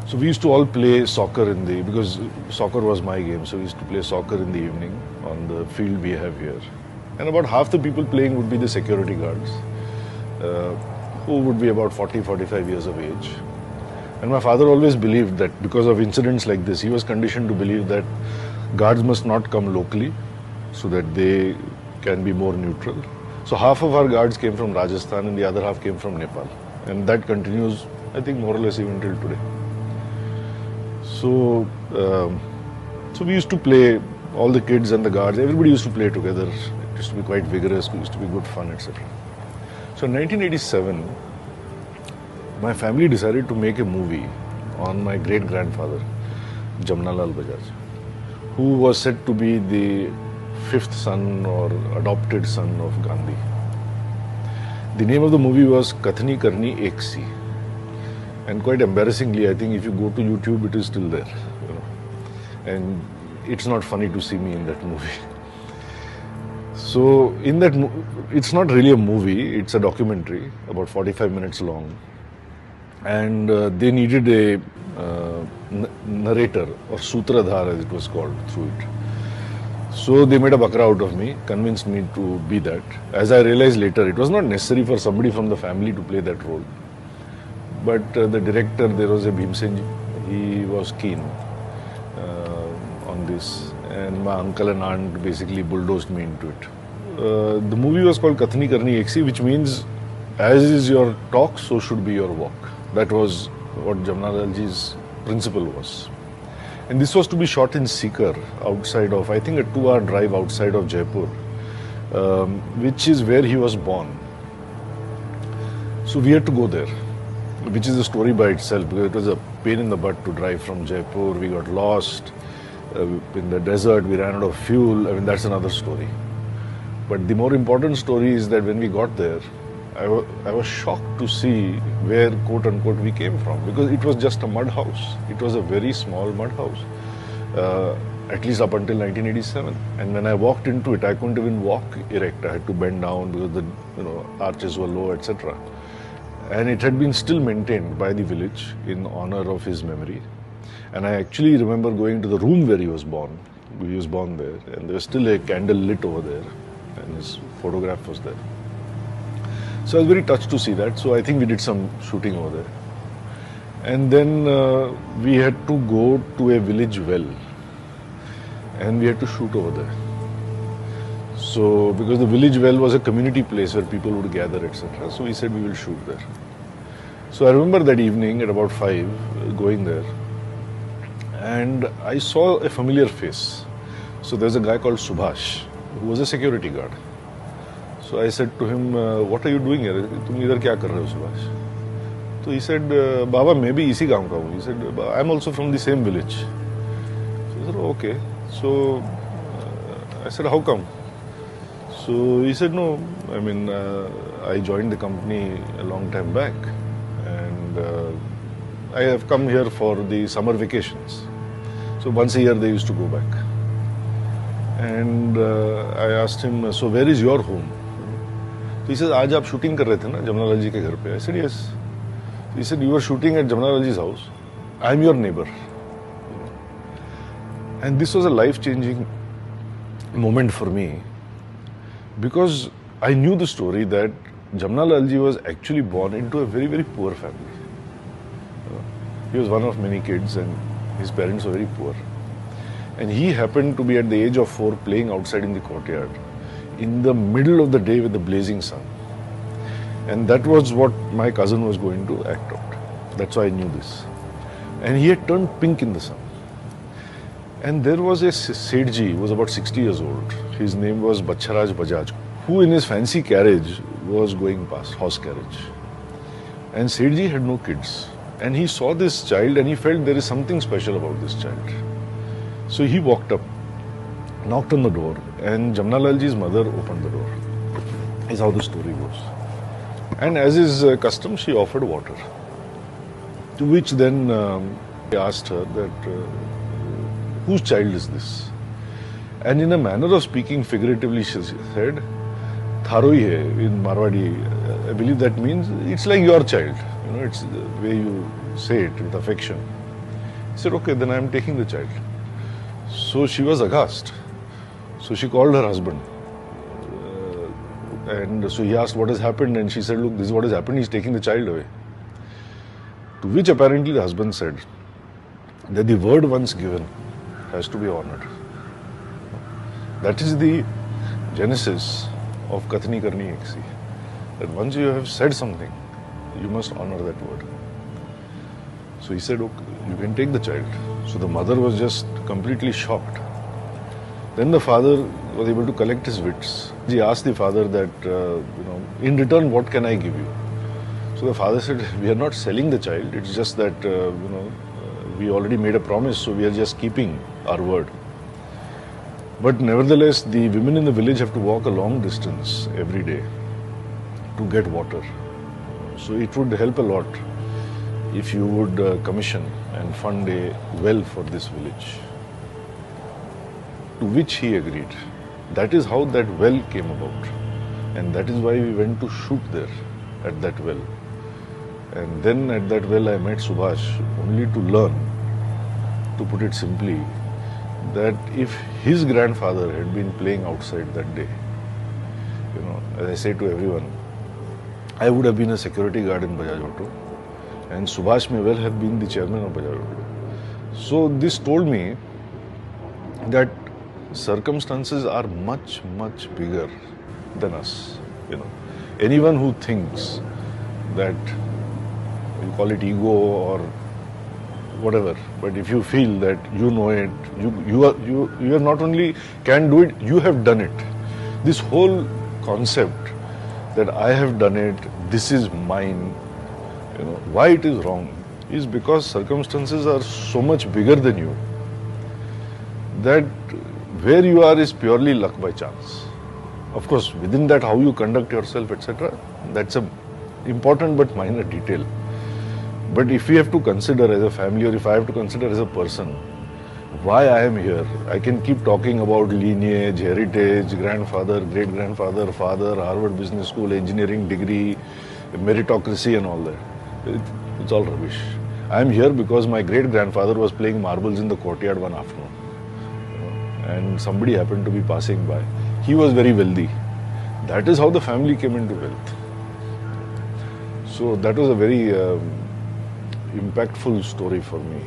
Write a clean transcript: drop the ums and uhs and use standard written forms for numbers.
So we used to all play soccer because soccer was my game, so we used to play soccer in the evening on the field we have here. And about half the people playing would be the security guards, uh, who would be about 40, 45 years of age. And my father always believed that because of incidents like this, he was conditioned to believe that guards must not come locally so that they can be more neutral. So half of our guards came from Rajasthan and the other half came from Nepal. And that continues, I think, more or less even till today. So we used to play, all the kids and the guards, everybody used to play together. It used to be quite vigorous, it used to be good fun, etc. So in 1987, my family decided to make a movie on my great-grandfather, Jamnalal Bajaj, who was said to be the fifth son or adopted son of Gandhi. The name of the movie was Kathni Karni Ek Si. And quite embarrassingly, I think if you go to YouTube, it is still there. And it's not funny to see me in that movie. So in that, it's not really a movie, it's a documentary, about 45 minutes long. And they needed a narrator, or Sutradhar as it was called, through it. So they made a bakra out of me, convinced me to be that. As I realized later, it was not necessary for somebody from the family to play that role. But the director, there was a Bhimsenji, he was keen on this. And my uncle and aunt basically bulldozed me into it. The movie was called Kathni Karni Ek Si, which means as is your talk, so should be your walk. That was what Jamnalalji's principle was. And this was to be shot in Sikar, outside of, I think, a 2-hour drive outside of Jaipur, which is where he was born. So we had to go there, which is a story by itself, because it was a pain in the butt to drive from Jaipur. We got lost in the desert, we ran out of fuel. I mean, that's another story. But the more important story is that when we got there, I was shocked to see where, quote unquote, we came from, because it was just a mud house. It was a very small mud house, at least up until 1987. And when I walked into it, I couldn't even walk erect. I had to bend down because the arches were low, etc. And it had been still maintained by the village in honor of his memory. And I actually remember going to the room where he was born. He was born there, and there was still a candle lit over there, and his photograph was there. So I was very touched to see that. So I think we did some shooting over there. And then we had to go to a village well, and we had to shoot over there. So because the village well was a community place where people would gather, etc. So we said we will shoot there. So I remember that evening at about 5, going there, and I saw a familiar face. So there's a guy called Subhash, who was a security guard. So I said to him, what are you doing here? तुम इधर क्या कर रहे हो, Subhash? So he said, Baba, maybe इसी गांव का हूँ. He said, I'm also from the same village. So I said, okay. So I said, how come? So he said, no, I mean, I joined the company a long time back, and I have come here for the summer vacations. So once a year they used to go back. And I asked him, so where is your home? So he said, आज आप shooting कर रहे थे ना जमनालाल जी के घर पे? I said, yes. He said, you were shooting at Jamnalal ji's house. I am your neighbor. And this was a life-changing moment for me, because I knew the story that Jamnalal ji was actually born into a very, very poor family. He was one of many kids, and his parents were very poor. And he happened to be at the age of 4 playing outside in the courtyard in the middle of the day with the blazing sun. And that was what my cousin was going to act out. That's why I knew this. And he had turned pink in the sun. And there was a Sethji who was about 60 years old. His name was Bacharaj Bajaj, who in his fancy carriage was going past, horse carriage. And Sethji had no kids. And he saw this child and he felt there is something special about this child. So he walked up, knocked on the door, and Jamnalal ji's mother opened the door. Is how the story goes. And as is custom, she offered water. To which then I asked her that, whose child is this? And in a manner of speaking figuratively, she said, Tharoi hai in Marwadi. I believe that means it's like your child. It's the way you say it with affection. He said, okay, then I am taking the child. So she was aghast. So she called her husband. And so he asked what has happened, and she said, look, this is what has happened, he's taking the child away. To which apparently the husband said that the word once given has to be honored. That is the genesis of Kathni Karni Eksi. That once you have said something, you must honor that word. So he said, okay, you can take the child. So the mother was just completely shocked. Then the father was able to collect his wits. He asked the father that, in return, what can I give you? So the father said, we are not selling the child. It's just that, we already made a promise, so we are just keeping our word. But nevertheless, the women in the village have to walk a long distance every day to get water. So it would help a lot if you would commission and fund a well for this village. To which he agreed. That is how that well came about. And that is why we went to shoot there at that well. And then at that well I met Subhash only to learn, to put it simply, that if his grandfather had been playing outside that day, as I say to everyone, I would have been a security guard in Bajaj Auto, and Subhash may well have been the chairman of Bajaj Auto. So this told me that circumstances are much, much bigger than us. Anyone who thinks that, you call it ego or whatever, but if you feel that you know it, you are not only can do it, you have done it. This whole concept that I have done it, this is mine, why it is wrong is because circumstances are so much bigger than you that where you are is purely luck by chance. Of course, within that, how you conduct yourself, etc., that's a important but minor detail. But if we have to consider as a family, or if I have to consider as a person, why I am here, I can keep talking about lineage, heritage, grandfather, great-grandfather, father, Harvard Business School, engineering degree, meritocracy and all that. It's all rubbish. I am here because my great-grandfather was playing marbles in the courtyard one afternoon. And somebody happened to be passing by. He was very wealthy. That is how the family came into wealth. So that was a very impactful story for me.